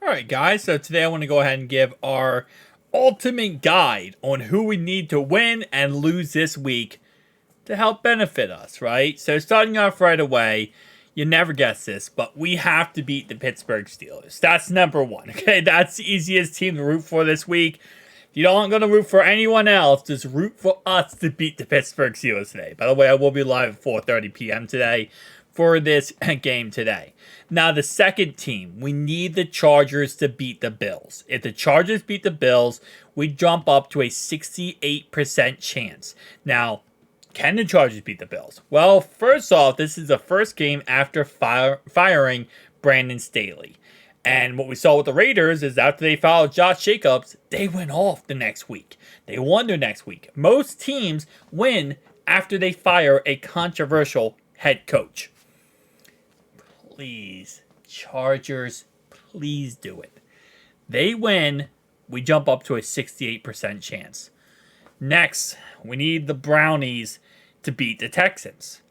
Alright guys, so today I want to go ahead and give our ultimate guide on who we need to win and lose this week to help benefit us, right? So starting off right away, you never guess this, but we have to beat the Pittsburgh Steelers. That's number one, okay? That's the easiest team to root for this week. If you don't going to root for anyone else, just root for us to beat the Pittsburgh Steelers today. By the way, I will be live at 4:30 p.m. today for this game today. Now, the second team, we need the Chargers to beat the Bills. If the Chargers beat the Bills, we jump up to a 68% chance. Now, can the Chargers beat the Bills? Well, first off, this is the first game after firing Brandon Staley. And what we saw with the Raiders is after they fired Josh Jacobs, they went off the next week. They won their next week. Most teams win after they fire a controversial head coach. Please, Chargers, please do it. They win, we jump up to a 68% chance. Next, we need the Brownies to beat the Texans.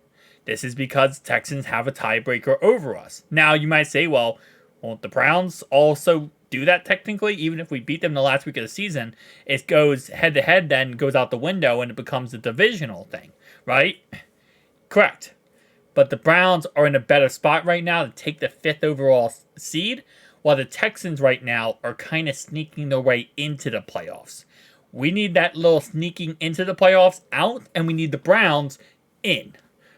This is because the Texans have a tiebreaker over us. Now, you might say, well, won't the Browns also do that technically? Even if we beat them the last week of the season, it goes head-to-head, then goes out the window, and it becomes a divisional thing, right? Correct. But the Browns are in a better spot right now to take the 5th overall seed, while the Texans right now are kind of sneaking their way into the playoffs. We need that little sneaking into the playoffs out, and we need the Browns in.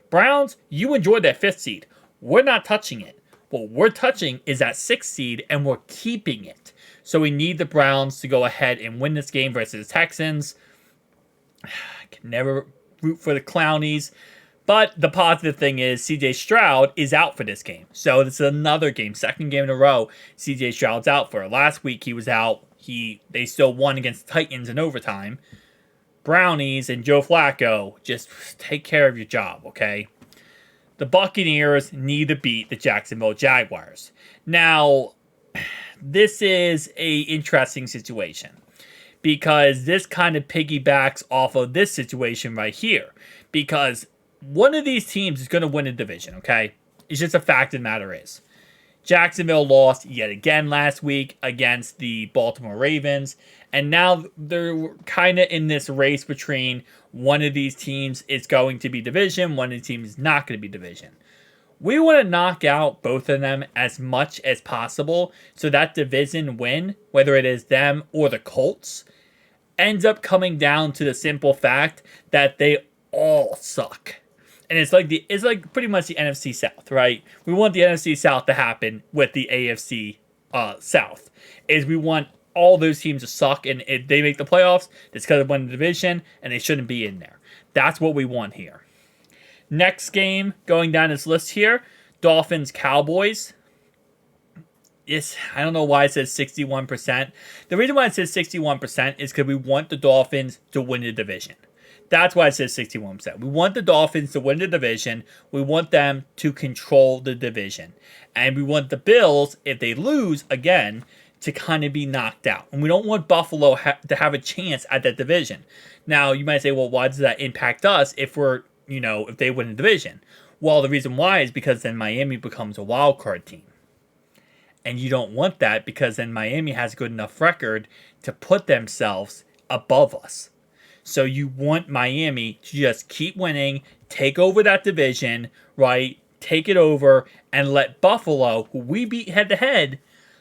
Browns, you enjoyed that 5th seed. We're not touching it. What we're touching is that 6th seed, and we're keeping it. So we need the Browns to go ahead and win this game versus the Texans. I can never root for the Clownies. But the positive thing is CJ Stroud is out for this game. So this is another game, second game in a row, CJ Stroud's out for. Last week he was out. They still won against the Titans in overtime. Brownies and Joe Flacco, just take care of your job, okay? The Buccaneers need to beat the Jacksonville Jaguars. Now, this is an interesting situation because this kind of piggybacks off of this situation right here. Because one of these teams is going to win a division, okay? It's just a fact of the matter is. Jacksonville lost yet again last week against the Baltimore Ravens. And now they're kind of in this race between one of these teams is going to be division, one of the teams is not going to be division. We want to knock out both of them as much as possible so that division win, whether it is them or the Colts, ends up coming down to the simple fact that they all suck. And it's like pretty much the NFC South, right? We want the NFC South to happen with the AFC South. Is we want all those teams to suck, and if they make the playoffs, it's because they won the division, and they shouldn't be in there. That's what we want here. Next game, going down this list here, Dolphins-Cowboys. Yes, I don't know why it says 61%. The reason why it says 61% is because we want the Dolphins to win the division. That's why it says 61%. We want the Dolphins to win the division. We want them to control the division. And we want the Bills, if they lose again, to kind of be knocked out. And we don't want Buffalo to have a chance at that division. Now, you might say, well, why does that impact us if if they win the division? Well, the reason why is because then Miami becomes a wild card team. And you don't want that because then Miami has a good enough record to put themselves above us. So you want Miami to just keep winning, take over that division, right? Take it over, and let Buffalo, who we beat head-to-head,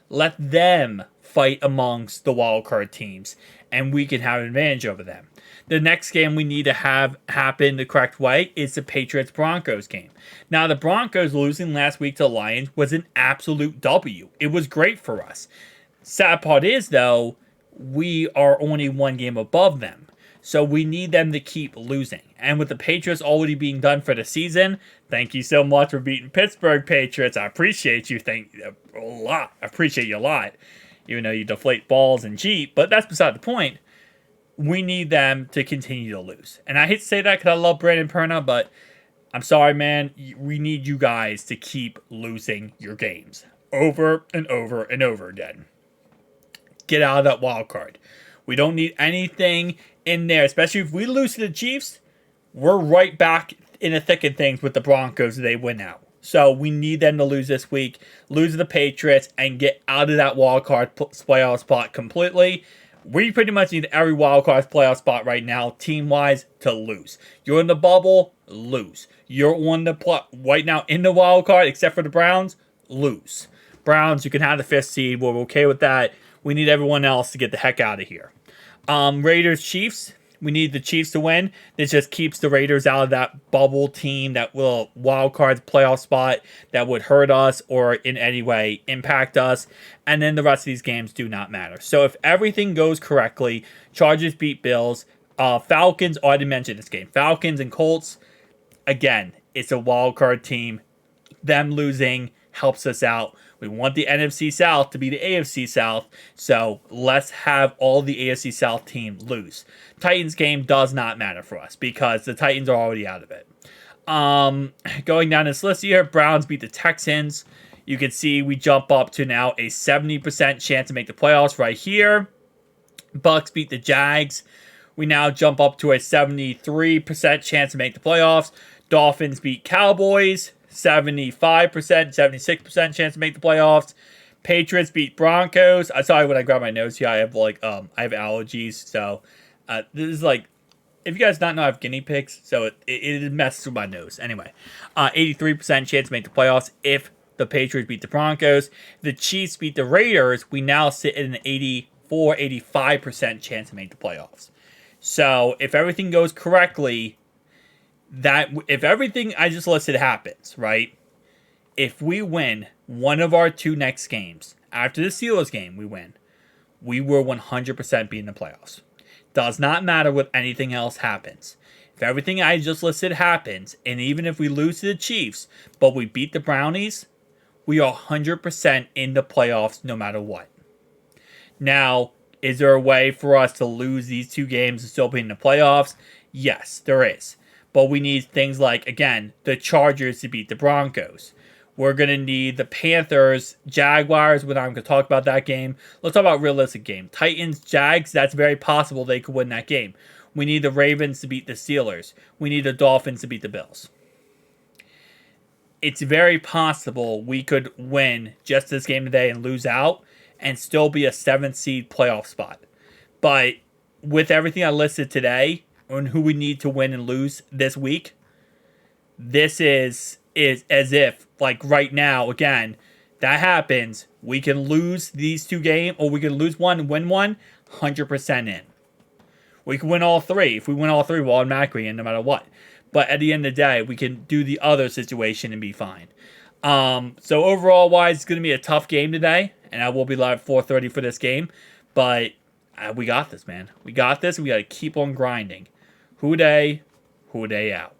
let them fight amongst the wildcard teams, and we can have an advantage over them. The next game we need to have happen the correct way is the Patriots-Broncos game. Now, the Broncos losing last week to the Lions was an absolute W. It was great for us. Sad part is, though, we are only one game above them. So we need them to keep losing. And with the Patriots already being done for the season, thank you so much for beating Pittsburgh, Patriots. I appreciate you a lot. I appreciate you a lot. Even though you deflate balls and cheat. But that's beside the point. We need them to continue to lose. And I hate to say that because I love Brandon Perna, but I'm sorry, man. We need you guys to keep losing your games. Over and over and over again. Get out of that wild card. We don't need anything in there, especially if we lose to the Chiefs. We're right back in the thick of things with the Broncos if they win out. So we need them to lose this week, lose to the Patriots, and get out of that wild card playoff spot completely. We pretty much need every wild card playoff spot right now, team-wise, to lose. You're in the bubble, lose. You're on the right now in the wild card, except for the Browns, lose. Browns, you can have the 5th seed. We're okay with that. We need everyone else to get the heck out of here. Raiders, Chiefs. We need the Chiefs to win. This just keeps the Raiders out of that bubble team, that will wild card playoff spot that would hurt us or in any way impact us. And then the rest of these games do not matter. So if everything goes correctly, Chargers beat Bills. Falcons, I didn't mention this game. Falcons and Colts, again, it's a wild card team. Them losing helps us out. We want the NFC South to be the AFC South, so let's have all the AFC South team lose. Titans game does not matter for us because the Titans are already out of it. Going down this list here, Browns beat the Texans. You can see we jump up to now a 70% chance to make the playoffs right here. Bucks beat the Jags. We now jump up to a 73% chance to make the playoffs. Dolphins beat Cowboys. 75%, 76% chance to make the playoffs. Patriots beat Broncos. I'm sorry when I grab my nose here. I have I have allergies, so this is like, if you guys not know, I have guinea pigs, so it messes with my nose. Anyway, 83% chance to make the playoffs if the Patriots beat the Broncos. If the Chiefs beat the Raiders, we now sit at an 85% chance to make the playoffs. So if everything goes correctly, that if everything I just listed happens, right? If we win one of our 2 next games, after the Steelers game we win, we will 100% be in the playoffs. Does not matter what anything else happens. If everything I just listed happens, and even if we lose to the Chiefs, but we beat the Brownies, we are 100% in the playoffs no matter what. Now, is there a way for us to lose these 2 games and still be in the playoffs? Yes, there is. But we need things like, again, the Chargers to beat the Broncos. We're going to need the Panthers, Jaguars. We're not going to talk about that game. Let's talk about a realistic game. Titans, Jags, that's very possible they could win that game. We need the Ravens to beat the Steelers. We need the Dolphins to beat the Bills. It's very possible we could win just this game today and lose out and still be a 7th seed playoff spot. But with everything I listed today, on who we need to win and lose this week, this is as if, like right now, again, that happens, we can lose these 2 games, or we can lose one and win one, 100% in. We can win all 3. If we win all 3, we're automatically in no matter what. But at the end of the day, we can do the other situation and be fine. So overall wise, it's going to be a tough game today, and I will be live at 4:30 for this game. But we got this, man. We got this, and we got to keep on grinding. Who day out.